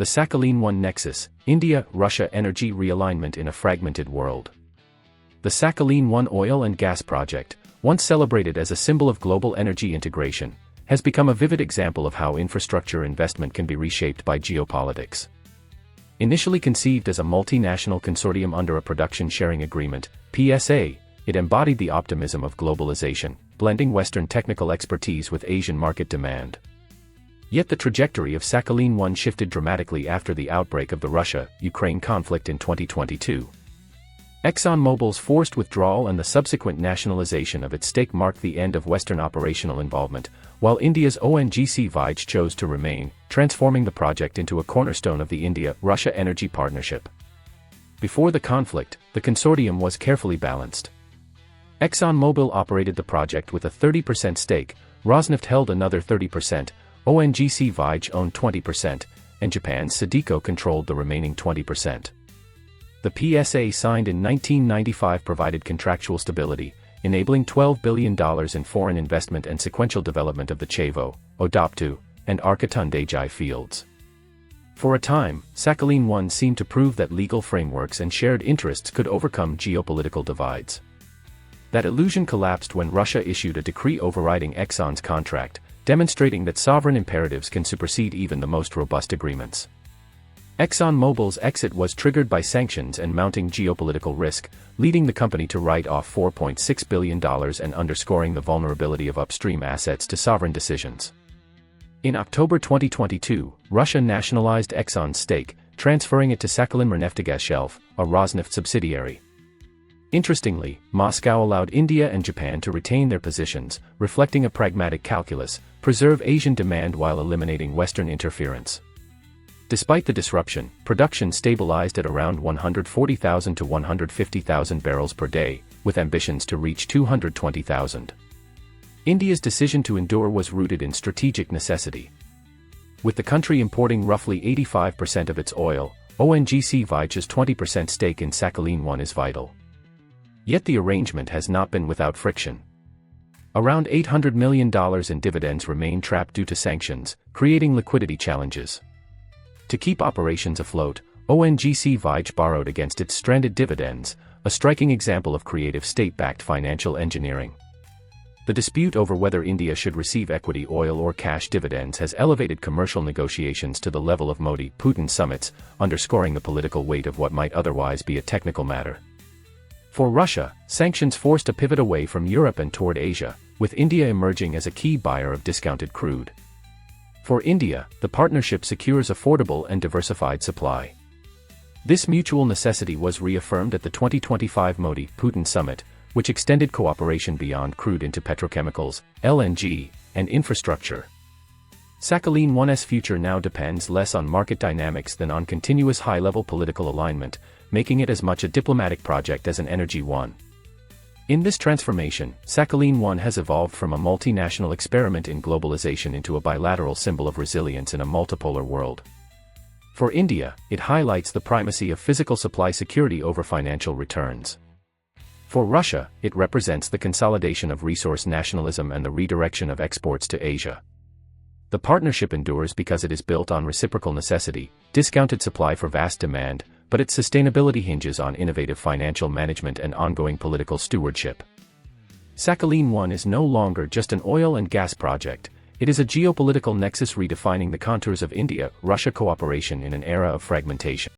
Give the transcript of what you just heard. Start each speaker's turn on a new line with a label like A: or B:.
A: The Sakhalin-1 Nexus, India-Russia energy realignment in a fragmented world. The Sakhalin-1 oil and gas project, once celebrated as a symbol of global energy integration, has become a vivid example of how infrastructure investment can be reshaped by geopolitics. Initially conceived as a multinational consortium under a production sharing agreement, PSA, it embodied the optimism of globalization, blending Western technical expertise with Asian market demand. Yet the trajectory of Sakhalin-1 shifted dramatically after the outbreak of the Russia-Ukraine conflict in 2022. ExxonMobil's forced withdrawal and the subsequent nationalization of its stake marked the end of Western operational involvement, while India's ONGC Vij chose to remain, transforming the project into a cornerstone of the India-Russia energy partnership. Before the conflict, the consortium was carefully balanced. ExxonMobil operated the project with a 30% stake, Rosneft held another 30%, ONGC Vij owned 20%, and Japan's Sadeco controlled the remaining 20%. The PSA signed in 1995 provided contractual stability, enabling $12 billion in foreign investment and sequential development of the Chavo, Odoptu, and Arkatunde fields. For a time, Sakhalin-1 seemed to prove that legal frameworks and shared interests could overcome geopolitical divides. That illusion collapsed when Russia issued a decree overriding Exxon's contract, demonstrating that sovereign imperatives can supersede even the most robust agreements. ExxonMobil's exit was triggered by sanctions and mounting geopolitical risk, leading the company to write off $4.6 billion and underscoring the vulnerability of upstream assets to sovereign decisions. In October 2022, Russia nationalized Exxon's stake, transferring it to Sakhalin Neftegas, a Rosneft subsidiary. Interestingly, Moscow allowed India and Japan to retain their positions, reflecting a pragmatic calculus: preserve Asian demand while eliminating Western interference. Despite the disruption, production stabilized at around 140,000 to 150,000 barrels per day, with ambitions to reach 220,000. India's decision to endure was rooted in strategic necessity. With the country importing roughly 85% of its oil, ONGC Vij's 20% stake in Sakhalin-1 is vital. Yet the arrangement has not been without friction. Around $800 million in dividends remain trapped due to sanctions, creating liquidity challenges. To keep operations afloat, ONGC Vij borrowed against its stranded dividends, a striking example of creative state-backed financial engineering. The dispute over whether India should receive equity oil or cash dividends has elevated commercial negotiations to the level of Modi-Putin summits, underscoring the political weight of what might otherwise be a technical matter. For Russia, sanctions forced a pivot away from Europe and toward Asia, with India emerging as a key buyer of discounted crude. For India, the partnership secures affordable and diversified supply. This mutual necessity was reaffirmed at the 2025 Modi-Putin summit, which extended cooperation beyond crude into petrochemicals, LNG, and infrastructure. Sakhalin-1's future now depends less on market dynamics than on continuous high-level political alignment, making it as much a diplomatic project as an energy one. In this transformation, Sakhalin-1 has evolved from a multinational experiment in globalization into a bilateral symbol of resilience in a multipolar world. For India, it highlights the primacy of physical supply security over financial returns. For Russia, it represents the consolidation of resource nationalism and the redirection of exports to Asia. The partnership endures because it is built on reciprocal necessity, discounted supply for vast demand, but its sustainability hinges on innovative financial management and ongoing political stewardship. Sakhalin-1 is no longer just an oil and gas project, it is a geopolitical nexus redefining the contours of India-Russia cooperation in an era of fragmentation.